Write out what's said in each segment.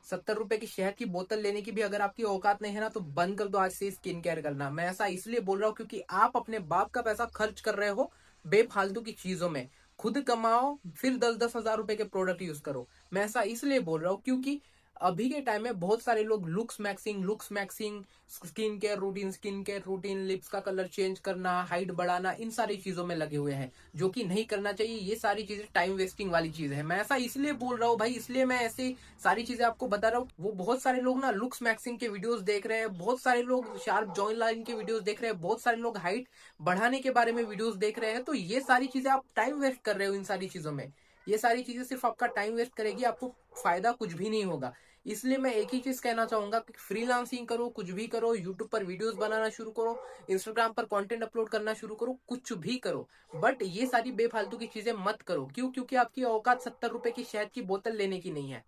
₹70 की शहद की बोतल लेने की भी अगर आपकी औकात नहीं है ना, तो बंद कर दो आज से स्किन केयर करना। मैं ऐसा इसलिए बोल रहा हूँ क्योंकि आप अपने बाप का पैसा खर्च कर रहे हो बेफालतू की चीजों में। खुद कमाओ, फिर 10-10 हजार रुपए के प्रोडक्ट यूज करो। मैं ऐसा इसलिए बोल रहा हूँ क्योंकि अभी के टाइम में बहुत सारे लोग looks maxing, skin care routine, lips का कलर चेंज करना, हाइट बढ़ाना, इन सारी चीजों में लगे हुए हैं, जो कि नहीं करना चाहिए। ये सारी चीजें टाइम वेस्टिंग वाली चीज है। मैं ऐसा इसलिए बोल रहा हूँ भाई, इसलिए मैं ऐसे सारी चीजें आपको बता रहा हूँ। वो बहुत सारे लोग ना लुक्स मैक्सिंग के वीडियोस देख रहे हैं, बहुत सारे लोग शार्प जॉइन लाइन के वीडियोस देख रहे हैं, बहुत सारे लोग हाइट बढ़ाने के बारे में वीडियोस देख रहे हैं। तो ये सारी चीजें आप टाइम वेस्ट कर रहे हो इन सारी चीजों में। ये सारी चीजें सिर्फ आपका टाइम वेस्ट करेगी, आपको फायदा कुछ भी नहीं होगा। इसलिए मैं एक ही चीज कहना चाहूंगा कि फ्रीलांसिंग करो, कुछ भी करो, यूट्यूब पर वीडियोस बनाना शुरू करो, इंस्टाग्राम पर कंटेंट अपलोड करना शुरू करो, कुछ भी करो, बट ये सारी बेफालतू की चीजें मत करो। क्यों? क्योंकि आपकी औकात ₹70 की शहद की बोतल लेने की नहीं है।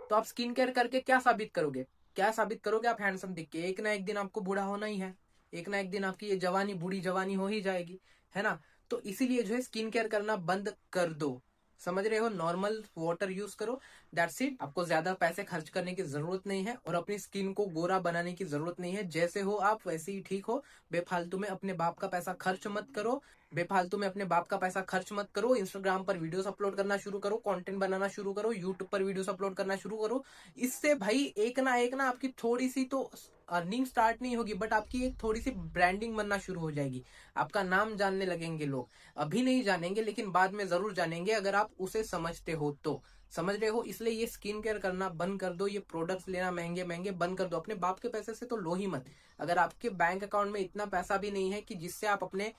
तो आप स्किन केयर करके क्या साबित करोगे? क्या साबित करोगे आप हैंडसम दिख के? एक ना एक दिन आपको बूढ़ा होना ही है, एक ना एक दिन आपकी ये जवानी बूढ़ी जवानी हो ही जाएगी, है ना? तो इसीलिए जो है स्किन केयर करना बंद कर दो। समझ रहे हो? नॉर्मल वाटर यूज करो, दैट्स इट। आपको ज्यादा पैसे खर्च करने की जरूरत नहीं है और अपनी स्किन को गोरा बनाने की जरूरत नहीं है। जैसे हो आप वैसे ही ठीक हो। बेफालतू में अपने बाप का पैसा खर्च मत करो। बेफालतू में अपने बाप का पैसा खर्च मत करो। इंस्टाग्राम पर वीडियोस अपलोड करना शुरू करो, कंटेंट बनाना शुरू करो, यूट्यूब पर वीडियोस अपलोड करना शुरू करो। इससे भाई एक ना आपकी थोड़ी सी तो अर्निंग स्टार्ट नहीं होगी, बट आपकी एक थोड़ी सी ब्रांडिंग बनना शुरू हो जाएगी। आपका नाम जानने लगेंगे लोग। अभी नहीं जानेंगे, लेकिन बाद में जरूर जानेंगे अगर आप उसे समझते हो तो। समझ रहे हो? इसलिए ये स्किन केयर करना बंद कर दो, ये प्रोडक्ट्स लेना महंगे महंगे बंद कर दो। अपने बाप के पैसे से तो लो ही मत। अगर आपके बैंक अकाउंट में इतना पैसा भी नहीं है कि जिससे आप अपने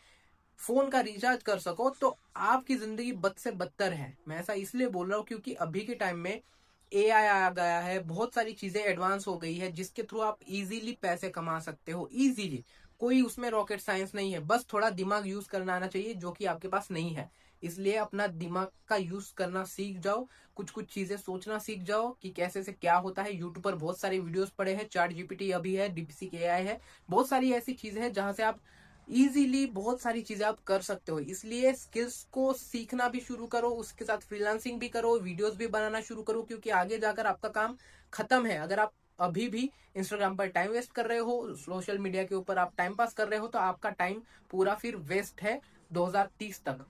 फोन का रिचार्ज कर सको, तो आपकी जिंदगी बद से बदतर है। मैं ऐसा इसलिए बोल रहा हूँ क्योंकि अभी के टाइम में एआई आ गया है, बहुत सारी चीजें एडवांस हो गई है, जिसके थ्रू आप इजीली पैसे कमा सकते हो, इजीली। कोई उसमें रॉकेट साइंस नहीं है, बस थोड़ा दिमाग यूज करना आना चाहिए, जो कि आपके पास नहीं है। इसलिए अपना दिमाग का यूज करना सीख जाओ, कुछ कुछ चीजें सोचना सीख जाओ कि कैसे से क्या होता है। यूट्यूब पर बहुत सारे वीडियोस पड़े हैं, चैट जीपीटी अभी है, डीपसीक एआई है, बहुत सारी ऐसी चीजें हैं जहां से आप इजीली बहुत सारी चीजें आप कर सकते हो। इसलिए स्किल्स को सीखना भी शुरू करो, उसके साथ फ्रीलांसिंग भी करो, वीडियोस भी बनाना शुरू करो, क्योंकि आगे जाकर आपका काम खत्म है। अगर आप अभी भी इंस्टाग्राम पर टाइम वेस्ट कर रहे हो, सोशल मीडिया के ऊपर आप टाइम पास कर रहे हो, तो आपका टाइम पूरा फिर वेस्ट है 2030 तक।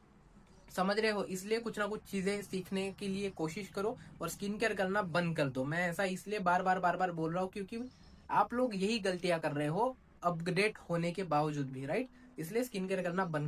समझ रहे हो? इसलिए कुछ ना कुछ चीजें सीखने के लिए कोशिश करो और स्किन केयर करना बंद कर दो। मैं ऐसा इसलिए बार बार बोल रहा हूँ क्योंकि आप लोग यही गलतियां कर रहे हो अपग्रेड होने के बावजूद भी, राइट? इसलिए स्किन केयर करना बंद